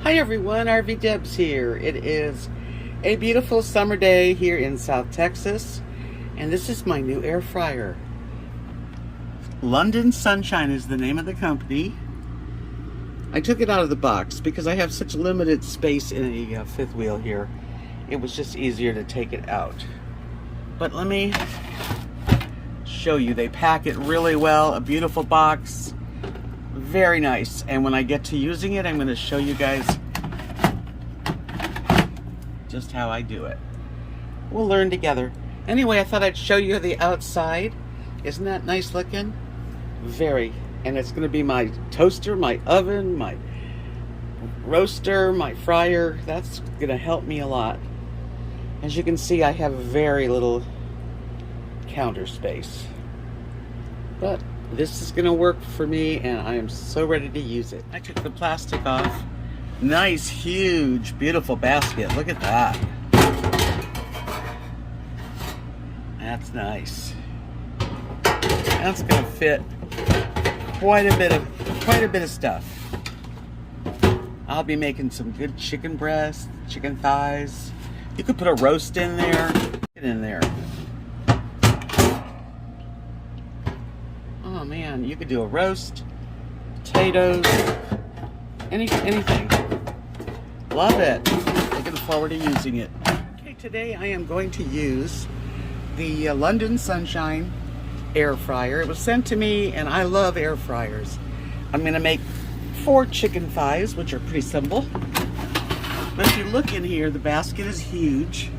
Hi everyone, RV Debs here. It is a beautiful summer day here in South Texas, and this is my new air fryer. London Sunshine is the name of the company. I took it out of the box because I have such limited space in a fifth wheel here. It was just easier to take it out. But let me show you. They pack it really well, a beautiful box. Very nice. And when I get to using it, I'm going to show you guys just how I do it. We'll learn together. Anyway, I thought I'd show you the outside. Isn't that nice looking? Very. And it's going to be my toaster, my oven, my roaster, my fryer. That's going to help me a lot. As you can see, I have very little counter space. But this is going to work for me, and I am so ready to use it. I took the plastic off. Nice, huge, beautiful basket. Look at that. That's nice. That's going to fit quite a bit of stuff. I'll be making some good chicken breasts, chicken thighs. You could put a roast in there. Get in there. Oh man, you could do a roast, potatoes, anything. Love it. Looking forward to using it. Okay, today I am going to use the London Sunshine air fryer. It was sent to me, and I love air fryers. I'm going to make 4 chicken thighs, which are pretty simple. But if you look in here, the basket is huge.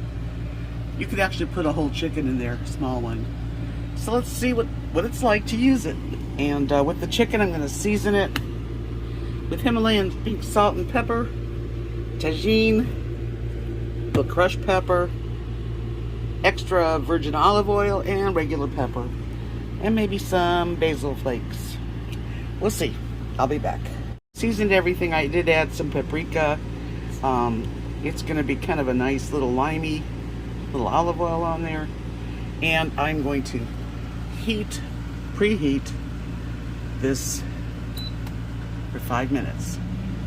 You could actually put a whole chicken in there, a small one. So let's see what it's like to use it. And with the chicken, I'm going to season it with Himalayan pink salt and pepper, Tajin, the crushed pepper, extra virgin olive oil, and regular pepper. And maybe some basil flakes. We'll see. I'll be back. Seasoned everything. I did add some paprika. It's going to be kind of a nice little limey, little olive oil on there. And I'm going to preheat this for 5 minutes.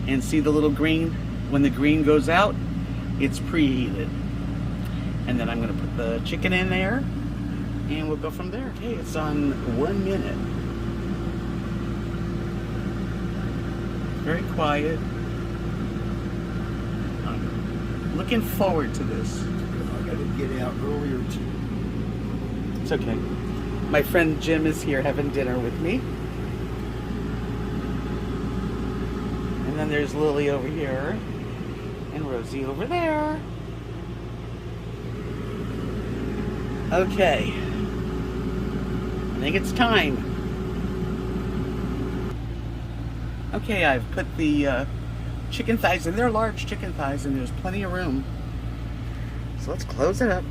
And see the little green? When the green goes out, it's preheated. And then I'm going to put the chicken in there, and we'll go from there. Okay, it's on 1 minute. Very quiet. I'm looking forward to this. I got to get out earlier too. It's okay. My friend Jim is here having dinner with me. And then there's Lily over here. And Rosie over there. Okay. I think it's time. Okay, I've put the chicken thighs in. They're large chicken thighs, and there's plenty of room. So let's close it up.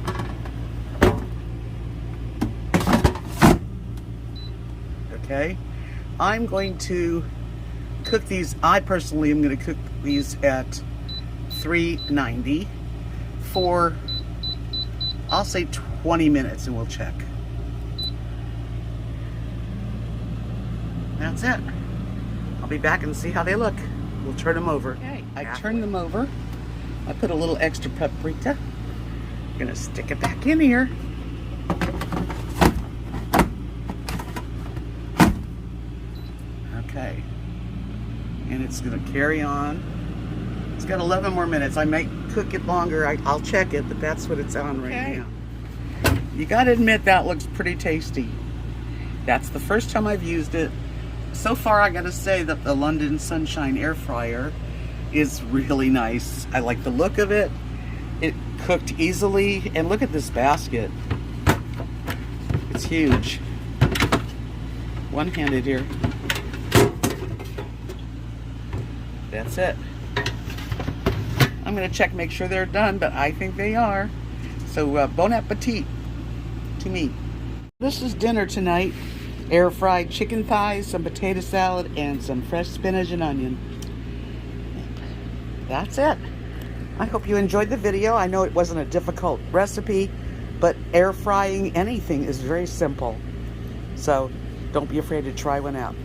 Okay. I'm going to cook these. I personally am going to cook these at 390 for, I'll say 20 minutes, and we'll check. That's it. I'll be back and see how they look. We'll turn them over. Okay, I turned them over. I put a little extra paprika. I'm gonna stick it back in here. Okay. And it's gonna carry on. It's got 11 more minutes. I might cook it longer. I'll check it, but that's what it's on right now. You gotta admit that looks pretty tasty. That's the first time I've used it. So far, I gotta say that the London Sunshine air fryer is really nice. I like the look of it. It cooked easily, and look at this basket. It's huge. One-handed here. That's it. I'm gonna check, make sure they're done, but I think they are. So bon appetit to me. This is dinner tonight. Air fried chicken thighs, some potato salad, and some fresh spinach and onion. That's it. I hope you enjoyed the video. I know it wasn't a difficult recipe, but air frying anything is very simple. So don't be afraid to try one out.